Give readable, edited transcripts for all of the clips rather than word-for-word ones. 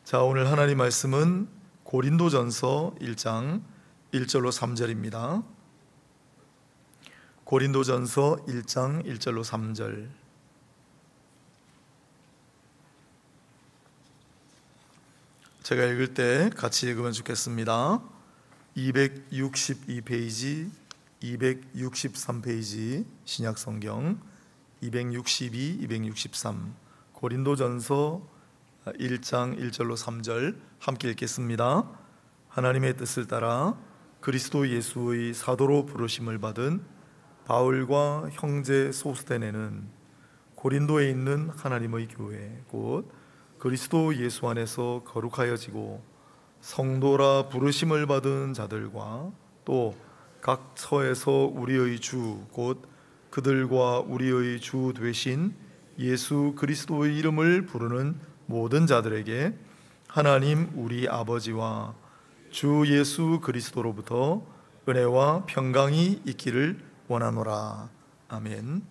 자, 오늘 하나님 말씀은 고린도전서 1장 1절로 3절입니다. 고린도전서 1장 1절로 3절. 제가 읽을 때 같이 읽으면 좋겠습니다. 262페이지, 263페이지 신약성경, 262, 263 고린도전서 1장 1절로 3절 함께 읽겠습니다. 하나님의 뜻을 따라 그리스도 예수의 사도로 부르심을 받은 바울과 형제 소스데네는 고린도에 있는 하나님의 교회 곧 그리스도 예수 안에서 거룩하여지고 성도라 부르심을 받은 자들과 또 각 처에서 우리의 주 곧 그들과 우리의 주 되신 예수 그리스도의 이름을 부르는 모든 자들에게 하나님 우리 아버지와 주 예수 그리스도로부터 은혜와 평강이 있기를 원하노라. 아멘.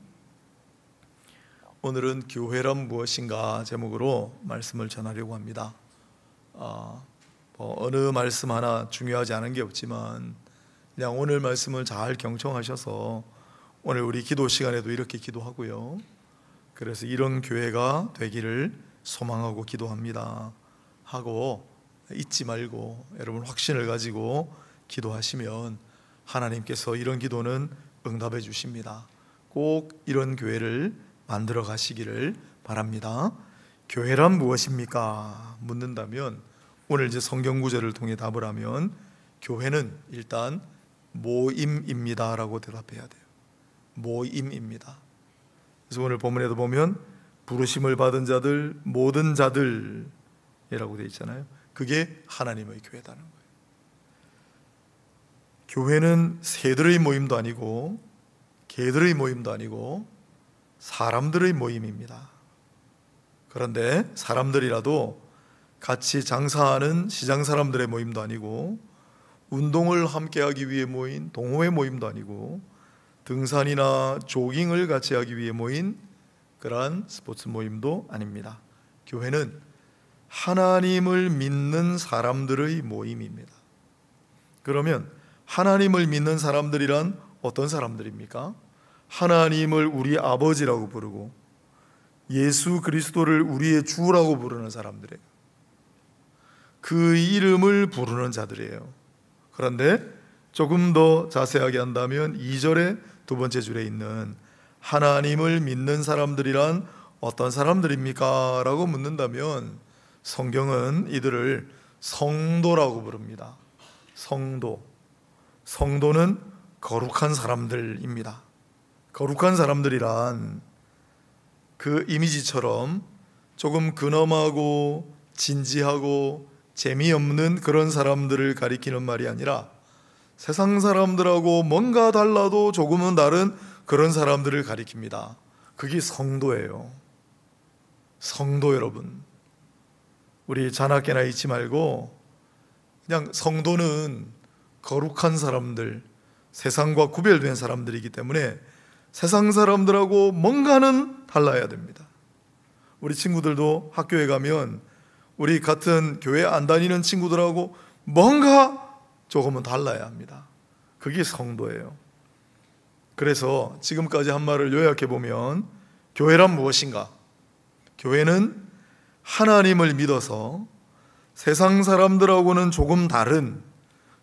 오늘은 교회란 무엇인가 제목으로 말씀을 전하려고 합니다. 어느 말씀 하나 중요하지 않은 게 없지만 그냥 오늘 말씀을 잘 경청하셔서 오늘 우리 기도 시간에도 이렇게 기도하고요, 그래서 이런 교회가 되기를 소망하고 기도합니다 하고 잊지 말고 여러분 확신을 가지고 기도하시면 하나님께서 이런 기도는 응답해 주십니다. 꼭 이런 교회를 만들어 가시기를 바랍니다. 교회란 무엇입니까? 묻는다면 오늘 이제 성경 구절을 통해 답을 하면 교회는 일단 모임입니다 라고 대답해야 돼요. 모임입니다. 그래서 오늘 본문에도 보면 부르심을 받은 자들, 모든 자들이라고 되어 있잖아요. 그게 하나님의 교회다는 거예요. 교회는 새들의 모임도 아니고 개들의 모임도 아니고 사람들의 모임입니다. 그런데 사람들이라도 같이 장사하는 시장 사람들의 모임도 아니고 운동을 함께 하기 위해 모인 동호회 모임도 아니고 등산이나 조깅을 같이 하기 위해 모인 그러한 스포츠 모임도 아닙니다. 교회는 하나님을 믿는 사람들의 모임입니다. 그러면 하나님을 믿는 사람들이란 어떤 사람들입니까? 하나님을 우리 아버지라고 부르고 예수 그리스도를 우리의 주라고 부르는 사람들이에요. 그 이름을 부르는 자들이에요. 그런데 조금 더 자세하게 한다면 2절의 두 번째 줄에 있는 하나님을 믿는 사람들이란 어떤 사람들입니까? 라고 묻는다면 성경은 이들을 성도라고 부릅니다. 성도는 거룩한 사람들입니다. 거룩한 사람들이란 그 이미지처럼 조금 근엄하고 진지하고 재미없는 그런 사람들을 가리키는 말이 아니라 세상 사람들하고 뭔가 달라도 조금은 다른 그런 사람들을 가리킵니다. 그게 성도예요. 성도 여러분, 우리 자나깨나 잊지 말고 그냥 성도는 거룩한 사람들, 세상과 구별된 사람들이기 때문에 세상 사람들하고 뭔가는 달라야 됩니다. 우리 친구들도 학교에 가면 우리 같은 교회 안 다니는 친구들하고 뭔가 조금은 달라야 합니다. 그게 성도예요. 그래서 지금까지 한 말을 요약해 보면 교회란 무엇인가? 교회는 하나님을 믿어서 세상 사람들하고는 조금 다른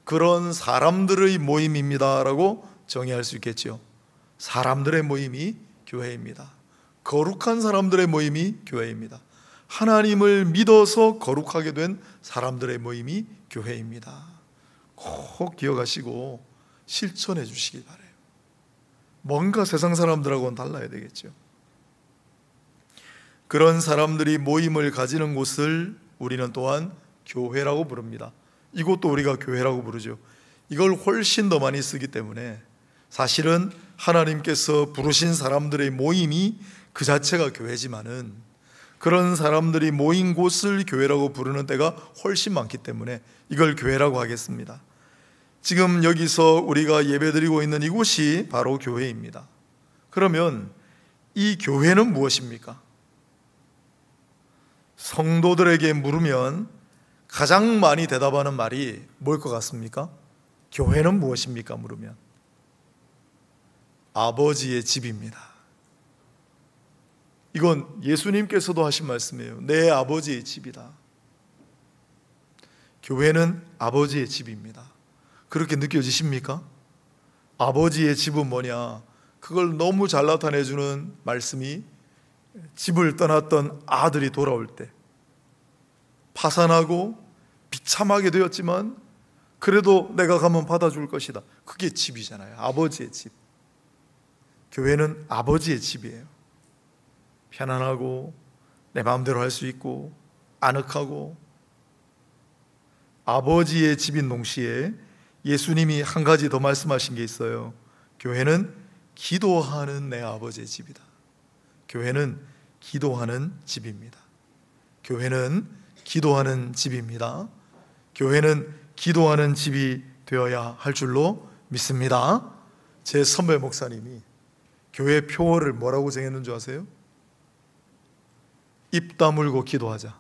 그런 사람들의 모임입니다 라고 정의할 수 있겠죠. 사람들의 모임이 교회입니다. 거룩한 사람들의 모임이 교회입니다. 하나님을 믿어서 거룩하게 된 사람들의 모임이 교회입니다. 꼭 기억하시고 실천해 주시기 바라요. 뭔가 세상 사람들하고는 달라야 되겠죠. 그런 사람들이 모임을 가지는 곳을 우리는 또한 교회라고 부릅니다. 이것도 우리가 교회라고 부르죠. 이걸 훨씬 더 많이 쓰기 때문에 사실은 하나님께서 부르신 사람들의 모임이 그 자체가 교회지만은 그런 사람들이 모인 곳을 교회라고 부르는 때가 훨씬 많기 때문에 이걸 교회라고 하겠습니다. 지금 여기서 우리가 예배드리고 있는 이곳이 바로 교회입니다. 그러면 이 교회는 무엇입니까? 성도들에게 물으면 가장 많이 대답하는 말이 뭘 것 같습니까? 교회는 무엇입니까? 물으면 아버지의 집입니다. 이건 예수님께서도 하신 말씀이에요. 내 아버지의 집이다. 교회는 아버지의 집입니다. 그렇게 느껴지십니까? 아버지의 집은 뭐냐? 그걸 너무 잘 나타내주는 말씀이 집을 떠났던 아들이 돌아올 때 파산하고 비참하게 되었지만 그래도 내가 가면 받아줄 것이다. 그게 집이잖아요. 아버지의 집. 교회는 아버지의 집이에요. 편안하고 내 마음대로 할 수 있고 아늑하고, 아버지의 집인 동시에 예수님이 한 가지 더 말씀하신 게 있어요. 교회는 기도하는 내 아버지의 집이다. 교회는 기도하는 집입니다. 교회는 기도하는 집입니다. 교회는 기도하는 집이 되어야 할 줄로 믿습니다. 제 선배 목사님이 교회 표어를 뭐라고 정했는 줄 아세요? 입 다물고 기도하자.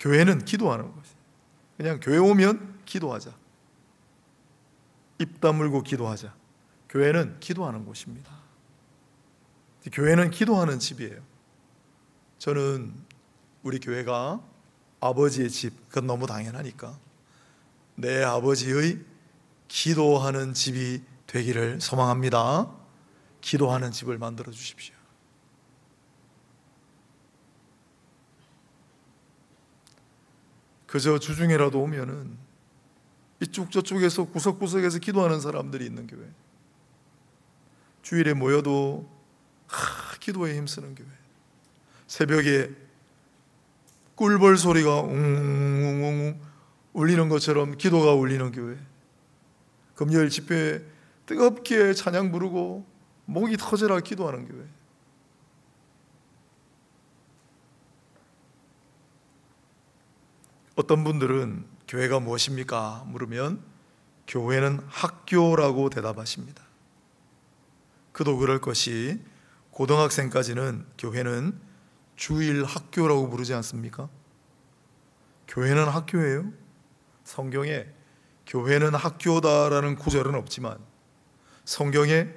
교회는 기도하는 것이, 그냥 교회 오면 기도하자. 입 다물고 기도하자. 교회는 기도하는 곳입니다. 교회는 기도하는 집이에요. 저는 우리 교회가 아버지의 집, 그건 너무 당연하니까 내 아버지의 기도하는 집이 되기를 소망합니다. 기도하는 집을 만들어 주십시오. 그저 주중에라도 오면은 이쪽 저쪽에서 구석구석에서 기도하는 사람들이 있는 교회, 주일에 모여도 기도에 힘쓰는 교회, 새벽에 꿀벌 소리가 웅웅웅 울리는 것처럼 기도가 울리는 교회, 금요일 집회에 뜨겁게 찬양 부르고 목이 터져라 기도하는 교회. 어떤 분들은 교회가 무엇입니까? 물으면 교회는 학교라고 대답하십니다. 그도 그럴 것이 고등학생까지는 교회는 주일 학교라고 부르지 않습니까? 교회는 학교예요. 성경에 교회는 학교다라는 구절은 없지만 성경에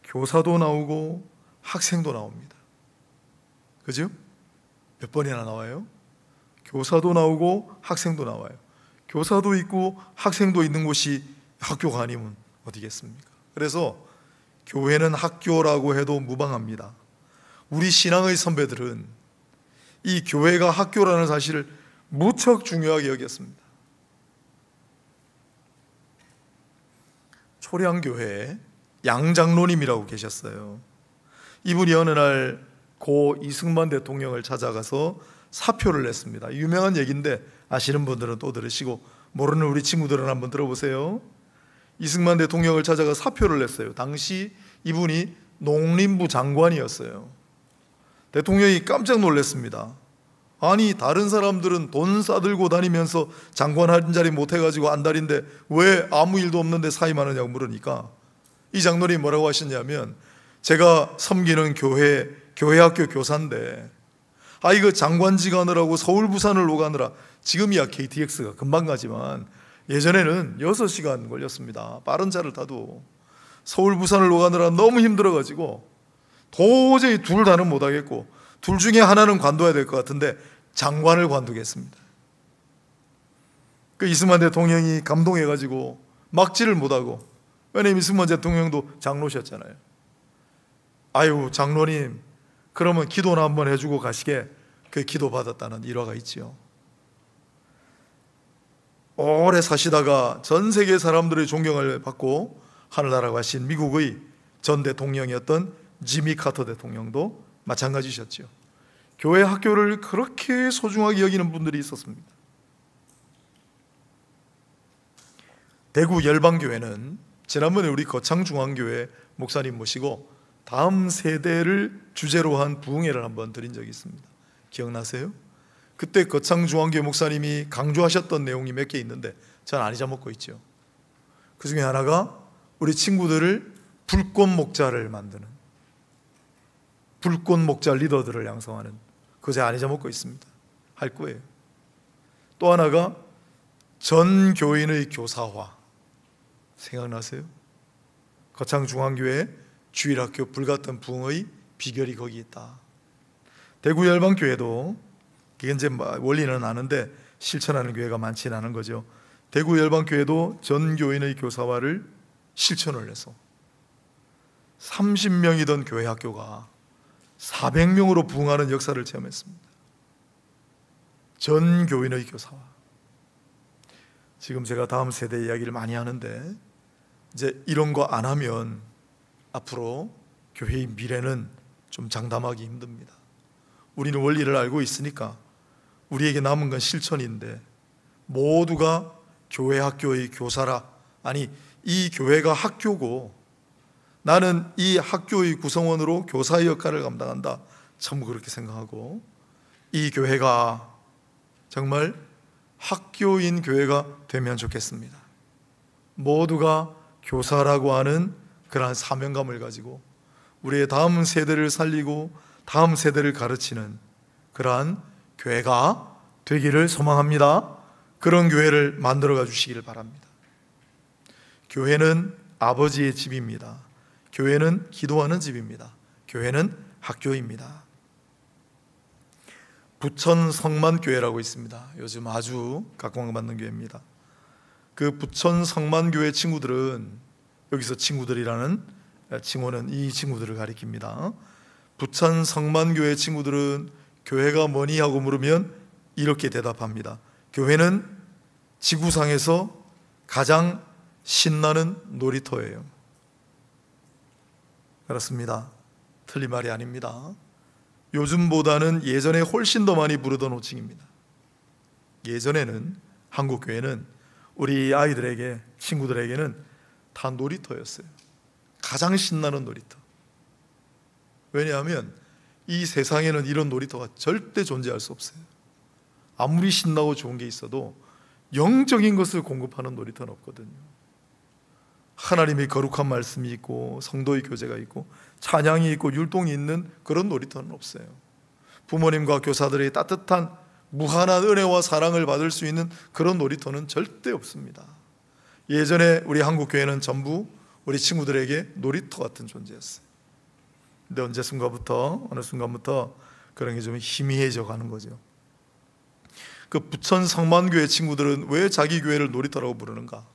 교사도 나오고 학생도 나옵니다. 그죠? 몇 번이나 나와요? 교사도 나오고 학생도 나와요. 교사도 있고 학생도 있는 곳이 학교가 아니면 어디겠습니까? 그래서 교회는 학교라고 해도 무방합니다. 우리 신앙의 선배들은 이 교회가 학교라는 사실을 무척 중요하게 여겼습니다. 초량교회에 양장로님이라고 계셨어요. 이분이 어느 날 고 이승만 대통령을 찾아가서 사표를 냈습니다. 유명한 얘기인데 아시는 분들은 또 들으시고 모르는 우리 친구들은 한번 들어보세요. 이승만 대통령을 찾아가 사표를 냈어요. 당시 이분이 농림부 장관이었어요. 대통령이 깜짝 놀랐습니다. 아니, 다른 사람들은 돈 싸들고 다니면서 장관 한 자리 못 해가지고 안달인데 왜 아무 일도 없는데 사임하느냐고 물으니까 이 장로님이 뭐라고 하셨냐면, 제가 섬기는 교회 학교 교사인데 이거 장관직 하느라고 서울 부산을 오가느라, 지금이야 KTX가 금방 가지만 예전에는 6시간 걸렸습니다. 빠른 차를 타도 서울 부산을 오가느라 너무 힘들어가지고 도저히 둘 다는 못하겠고 둘 중에 하나는 관둬야 될 것 같은데 장관을 관두겠습니다. 그 이승만 대통령이 감동해가지고 막지를 못하고, 왜냐면 이승만 대통령도 장로셨잖아요. 아유, 장로님 그러면 기도나 한번 해주고 가시게, 그 기도 받았다는 일화가 있지요. 오래 사시다가 전 세계 사람들의 존경을 받고 하늘나라 가신 미국의 전 대통령이었던 지미 카터 대통령도 마찬가지셨죠. 교회 학교를 그렇게 소중하게 여기는 분들이 있었습니다. 대구 열방교회는 지난번에 우리 거창중앙교회 목사님 모시고 다음 세대를 주제로 한 부흥회를 한번 드린 적이 있습니다. 기억나세요? 그때 거창중앙교회 목사님이 강조하셨던 내용이 몇 개 있는데 전 안 잊어먹고 있죠. 그 중에 하나가 우리 친구들을 불꽃 목자를 만드는, 불꽃 목자 리더들을 양성하는, 그거 제가 안 잊어먹고 있습니다. 할 거예요. 또 하나가 전 교인의 교사화. 생각나세요? 거창중앙교회 주일학교 불같은 부흥의 비결이 거기 있다. 대구열방교회도 그게 이제 원리는 아는데 실천하는 교회가 많지는 않은 거죠. 대구열방교회도 전 교인의 교사화를 실천을 해서 30명이던 교회 학교가 400명으로 부흥하는 역사를 체험했습니다. 전 교인의 교사화. 지금 제가 다음 세대 이야기를 많이 하는데 이제 이런 거 안 하면 앞으로 교회의 미래는 좀 장담하기 힘듭니다. 우리는 원리를 알고 있으니까 우리에게 남은 건 실천인데, 모두가 교회 학교의 교사라, 아니 이 교회가 학교고 나는 이 학교의 구성원으로 교사의 역할을 감당한다, 전부 그렇게 생각하고 이 교회가 정말 학교인 교회가 되면 좋겠습니다. 모두가 교사라고 하는 그러한 사명감을 가지고 우리의 다음 세대를 살리고 다음 세대를 가르치는 그러한 교회가 되기를 소망합니다. 그런 교회를 만들어가 주시기를 바랍니다. 교회는 아버지의 집입니다. 교회는 기도하는 집입니다. 교회는 학교입니다. 부천 성만교회라고 있습니다. 요즘 아주 각광받는 교회입니다. 그 부천 성만교회 친구들은, 여기서 친구들이라는 칭호는 이 친구들을 가리킵니다. 부천 성만교회 친구들은 교회가 뭐니 하고 물으면 이렇게 대답합니다. 교회는 지구상에서 가장 신나는 놀이터예요. 그렇습니다. 틀린 말이 아닙니다. 요즘보다는 예전에 훨씬 더 많이 부르던 호칭입니다. 예전에는 한국교회는 우리 아이들에게, 친구들에게는 다 놀이터였어요. 가장 신나는 놀이터. 왜냐하면 이 세상에는 이런 놀이터가 절대 존재할 수 없어요. 아무리 신나고 좋은 게 있어도 영적인 것을 공급하는 놀이터는 없거든요. 하나님의 거룩한 말씀이 있고 성도의 교제가 있고 찬양이 있고 율동이 있는 그런 놀이터는 없어요. 부모님과 교사들의 따뜻한 무한한 은혜와 사랑을 받을 수 있는 그런 놀이터는 절대 없습니다. 예전에 우리 한국교회는 전부 우리 친구들에게 놀이터 같은 존재였어요. 근데 어느 순간부터 그런 게 좀 희미해져 가는 거죠. 그 부천 성만교회 친구들은 왜 자기 교회를 놀이터라고 부르는가?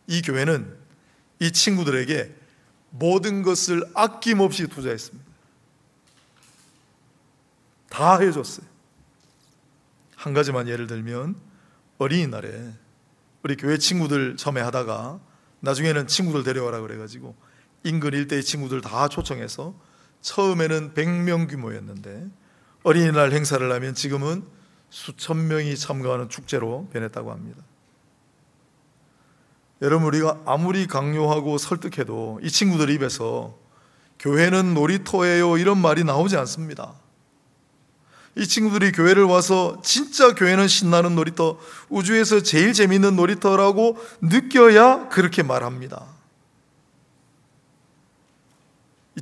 이 교회는 이 친구들에게 모든 것을 아낌없이 투자했습니다. 다 해줬어요. 한 가지만 예를 들면, 어린이날에 우리 교회 친구들 처음에 하다가 나중에는 친구들 데려와라 그래가지고 인근 일대의 친구들 다 초청해서 처음에는 100명 규모였는데 어린이날 행사를 하면 지금은 수천 명이 참가하는 축제로 변했다고 합니다. 여러분, 우리가 아무리 강요하고 설득해도 이 친구들 입에서 교회는 놀이터예요 이런 말이 나오지 않습니다. 이 친구들이 교회를 와서 진짜 교회는 신나는 놀이터, 우주에서 제일 재밌는 놀이터라고 느껴야 그렇게 말합니다.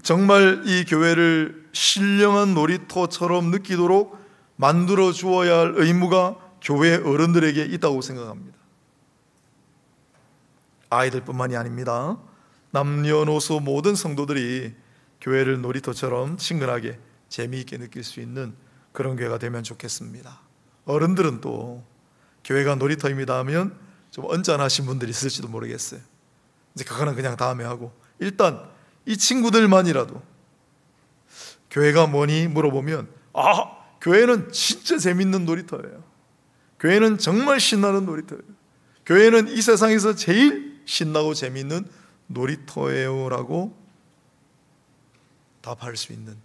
정말 이 교회를 신령한 놀이터처럼 느끼도록 만들어 주어야 할 의무가 교회 어른들에게 있다고 생각합니다. 아이들뿐만이 아닙니다. 남녀노소 모든 성도들이 교회를 놀이터처럼 친근하게 재미있게 느낄 수 있는 그런 교회가 되면 좋겠습니다. 어른들은 또 교회가 놀이터입니다 하면 좀 언짢아하신 분들이 있을지도 모르겠어요. 이제 그거는 그냥 다음에 하고, 일단 이 친구들만이라도 교회가 뭐니 물어보면, 교회는 진짜 재밌는 놀이터예요. 교회는 정말 신나는 놀이터예요. 교회는 이 세상에서 제일 신나고 재밌는 놀이터예요 라고 답할 수 있는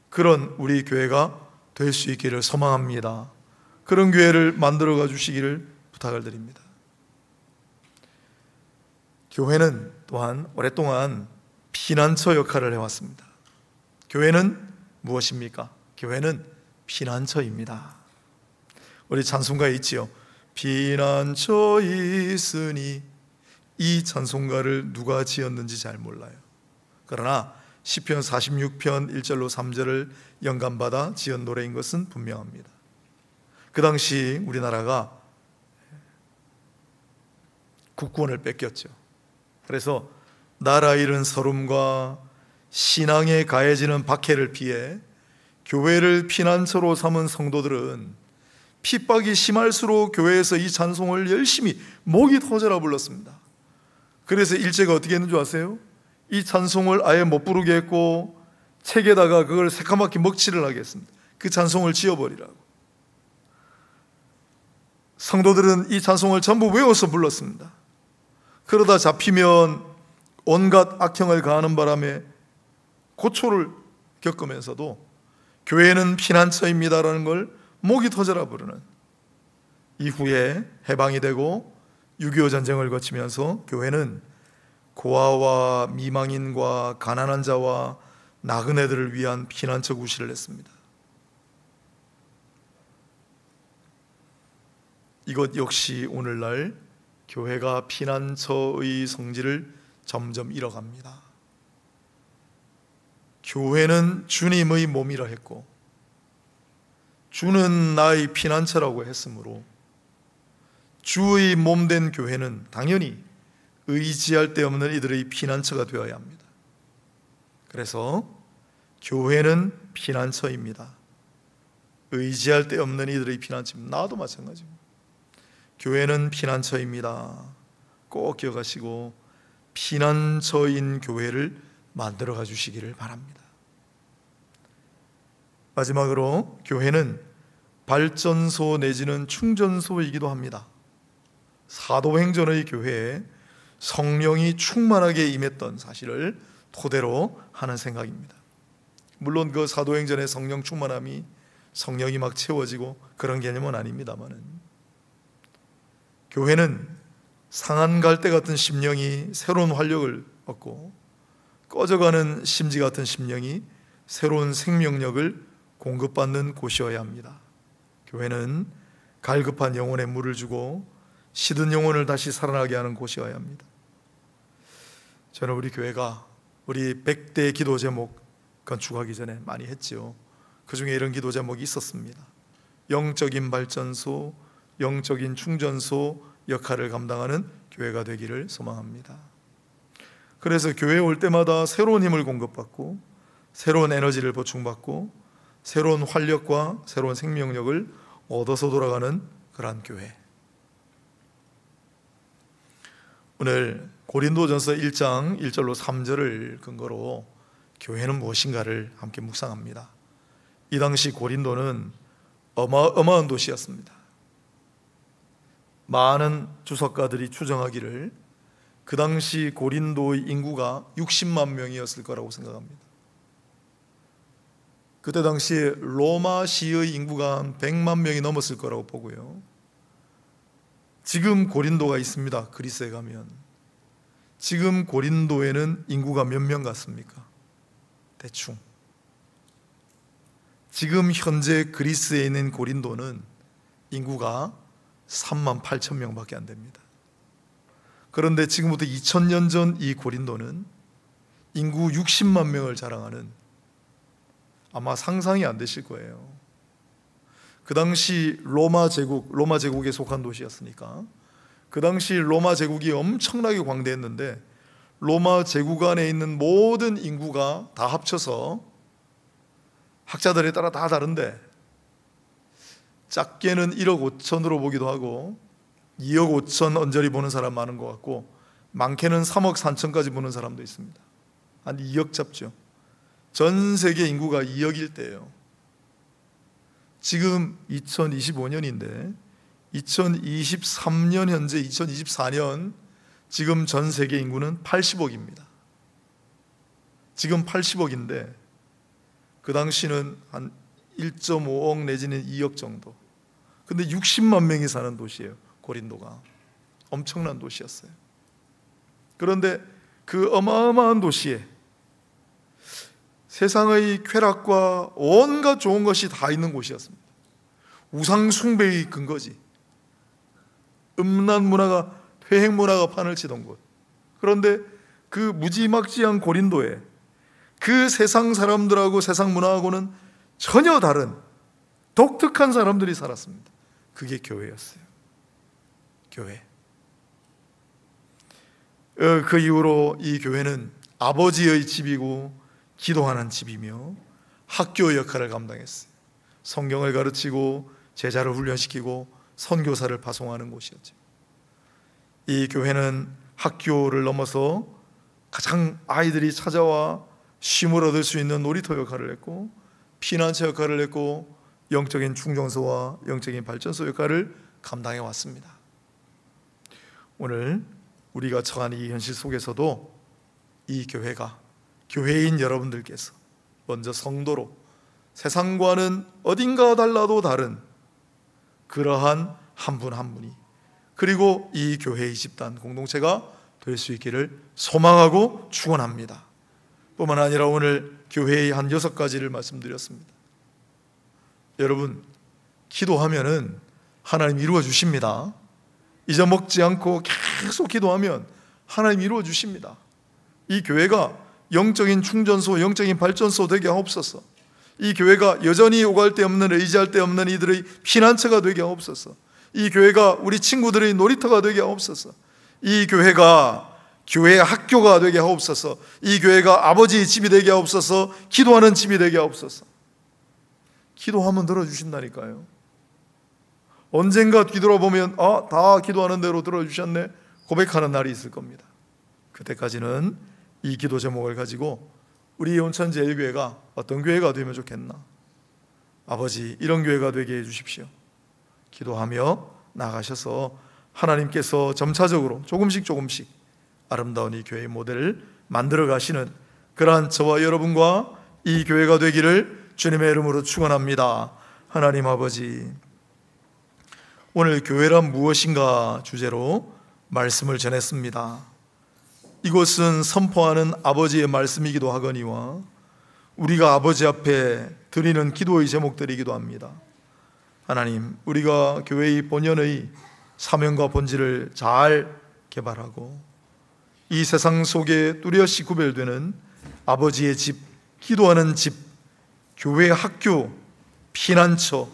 그런 우리 교회가 될 수 있기를 소망합니다. 그런 교회를 만들어가 주시기를 부탁을 드립니다. 교회는 또한 오랫동안 피난처 역할을 해왔습니다. 교회는 무엇입니까? 교회는 피난처입니다. 우리 찬송가에 있지요. 피난처 있으니. 이 찬송가를 누가 지었는지 잘 몰라요. 그러나 시편 46편 1절로 3절을 영감받아 지은 노래인 것은 분명합니다. 그 당시 우리나라가 국권을 뺏겼죠. 그래서 나라 잃은 서름과 신앙에 가해지는 박해를 피해 교회를 피난처로 삼은 성도들은 핍박이 심할수록 교회에서 이 찬송을 열심히 목이 터져라 불렀습니다. 그래서 일제가 어떻게 했는 줄 아세요? 이 찬송을 아예 못 부르게 했고 책에다가 그걸 새까맣게 먹칠을 하게 했습니다. 그 찬송을 지워버리라고. 성도들은 이 찬송을 전부 외워서 불렀습니다. 그러다 잡히면 온갖 악행을 가하는 바람에 고초를 겪으면서도 교회는 피난처입니다라는 걸 목이 터져라 부르는, 이후에 해방이 되고 6.25 전쟁을 거치면서 교회는 고아와 미망인과 가난한 자와 나그네들을 위한 피난처 구실을 했습니다. 이것 역시 오늘날 교회가 피난처의 성질을 점점 잃어갑니다. 교회는 주님의 몸이라 했고 주는 나의 피난처라고 했으므로 주의 몸된 교회는 당연히 의지할 데 없는 이들의 피난처가 되어야 합니다. 그래서 교회는 피난처입니다. 의지할 데 없는 이들의 피난처입니다. 나도 마찬가지입니다. 교회는 피난처입니다. 꼭 기억하시고 피난처인 교회를 만들어가 주시기를 바랍니다. 마지막으로 교회는 발전소 내지는 충전소이기도 합니다. 사도행전의 교회에 성령이 충만하게 임했던 사실을 토대로 하는 생각입니다. 물론 그 사도행전의 성령 충만함이 성령이 막 채워지고 그런 개념은 아닙니다만은, 교회는 상한 갈대 같은 심령이 새로운 활력을 얻고 꺼져가는 심지 같은 심령이 새로운 생명력을 공급받는 곳이어야 합니다. 교회는 갈급한 영혼에 물을 주고 시든 영혼을 다시 살아나게 하는 곳이어야 합니다. 저는 우리 교회가 우리 100대 기도 제목 건축하기 전에 많이 했죠. 그 중에 이런 기도 제목이 있었습니다. 영적인 발전소, 영적인 충전소 역할을 감당하는 교회가 되기를 소망합니다. 그래서 교회에 올 때마다 새로운 힘을 공급받고 새로운 에너지를 보충받고 새로운 활력과 새로운 생명력을 얻어서 돌아가는 그러한 교회. 오늘 고린도전서 1장 1절로 3절을 근거로 교회는 무엇인가를 함께 묵상합니다. 이 당시 고린도는 어마어마한 도시였습니다. 많은 주석가들이 추정하기를 그 당시 고린도의 인구가 60만 명이었을 거라고 생각합니다. 그때 당시에 로마시의 인구가 한 100만 명이 넘었을 거라고 보고요. 지금 고린도가 있습니다. 그리스에 가면 지금 고린도에는 인구가 몇 명 같습니까? 대충 지금 현재 그리스에 있는 고린도는 인구가 3만 8천 명밖에 안 됩니다. 그런데 지금부터 2000년 전 이 고린도는 인구 60만 명을 자랑하는, 아마 상상이 안 되실 거예요. 그 당시 로마 제국에 속한 도시였으니까 그 당시 로마 제국이 엄청나게 광대했는데 로마 제국 안에 있는 모든 인구가 다 합쳐서 학자들에 따라 다 다른데 작게는 1억 5천으로 보기도 하고 2억 5천 언저리 보는 사람 많은 것 같고 많게는 3억 4천까지 보는 사람도 있습니다. 한 2억 잡죠. 전 세계 인구가 2억일 때예요. 지금 2025년인데 2023년 현재 2024년 지금 전 세계 인구는 80억입니다. 지금 80억인데 그 당시는 한 1.5억 내지는 2억 정도. 근데 60만 명이 사는 도시예요. 고린도가 엄청난 도시였어요. 그런데 그 어마어마한 도시에 세상의 쾌락과 온갖 좋은 것이 다 있는 곳이었습니다. 우상 숭배의 근거지. 음란 문화가, 퇴행 문화가 판을 치던 곳. 그런데 그 무지막지한 고린도에 그 세상 사람들하고 세상 문화하고는 전혀 다른 독특한 사람들이 살았습니다. 그게 교회였어요. 교회. 그 이후로 이 교회는 아버지의 집이고 기도하는 집이며 학교 역할을 감당했어요. 성경을 가르치고 제자를 훈련시키고 선교사를 파송하는 곳이었죠. 이 교회는 학교를 넘어서 가장 아이들이 찾아와 쉼을 얻을 수 있는 놀이터 역할을 했고, 피난처 역할을 했고, 영적인 충전소와 영적인 발전소 역할을 감당해 왔습니다. 오늘 우리가 처한 이 현실 속에서도 이 교회가, 교회인 여러분들께서 먼저 성도로 세상과는 어딘가 달라도 다른 그러한 한 분 한 분이, 그리고 이 교회의 집단 공동체가 될 수 있기를 소망하고 축원합니다. 뿐만 아니라 오늘 교회의 한 6가지를 말씀드렸습니다. 여러분, 기도하면은 하나님 이루어 주십니다. 잊어먹지 않고 계속 기도하면 하나님 이루어 주십니다. 이 교회가 영적인 충전소, 영적인 발전소 되게 하옵소서. 이 교회가 여전히 오갈 데 없는, 의지할 데 없는 이들의 피난처가 되게 하옵소서. 이 교회가 우리 친구들의 놀이터가 되게 하옵소서. 이 교회가 교회의 학교가 되게 하옵소서. 이 교회가 아버지의 집이 되게 하옵소서. 기도하는 집이 되게 하옵소서. 기도하면 들어주신다니까요. 언젠가 뒤돌아보면 다 기도하는 대로 들어주셨네 고백하는 날이 있을 겁니다. 그때까지는 이 기도 제목을 가지고 우리 온천제일교회가 어떤 교회가 되면 좋겠나? 아버지, 이런 교회가 되게 해주십시오. 기도하며 나가셔서 하나님께서 점차적으로 조금씩 아름다운 이 교회의 모델을 만들어 가시는 그러한 저와 여러분과 이 교회가 되기를 주님의 이름으로 축원합니다. 하나님 아버지, 오늘 교회란 무엇인가 주제로 말씀을 전했습니다. 이것은 선포하는 아버지의 말씀이기도 하거니와 우리가 아버지 앞에 드리는 기도의 제목들이기도 합니다. 하나님, 우리가 교회의 본연의 사명과 본질을 잘 개발하고 이 세상 속에 뚜렷이 구별되는 아버지의 집, 기도하는 집, 교회 학교, 피난처,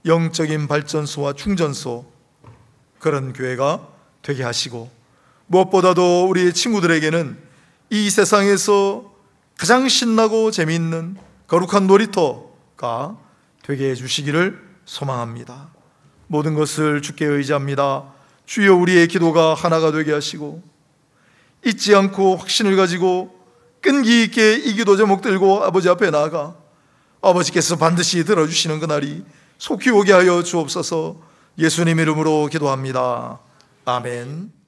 영적인 발전소와 충전소, 그런 교회가 되게 하시고, 무엇보다도 우리 친구들에게는 이 세상에서 가장 신나고 재미있는 거룩한 놀이터가 되게 해주시기를 소망합니다. 모든 것을 주께 의지합니다. 주여, 우리의 기도가 하나가 되게 하시고 잊지 않고 확신을 가지고 끈기 있게 이 기도 제목 들고 아버지 앞에 나아가 아버지께서 반드시 들어주시는 그날이 속히 오게 하여 주옵소서. 예수님 이름으로 기도합니다. 아멘.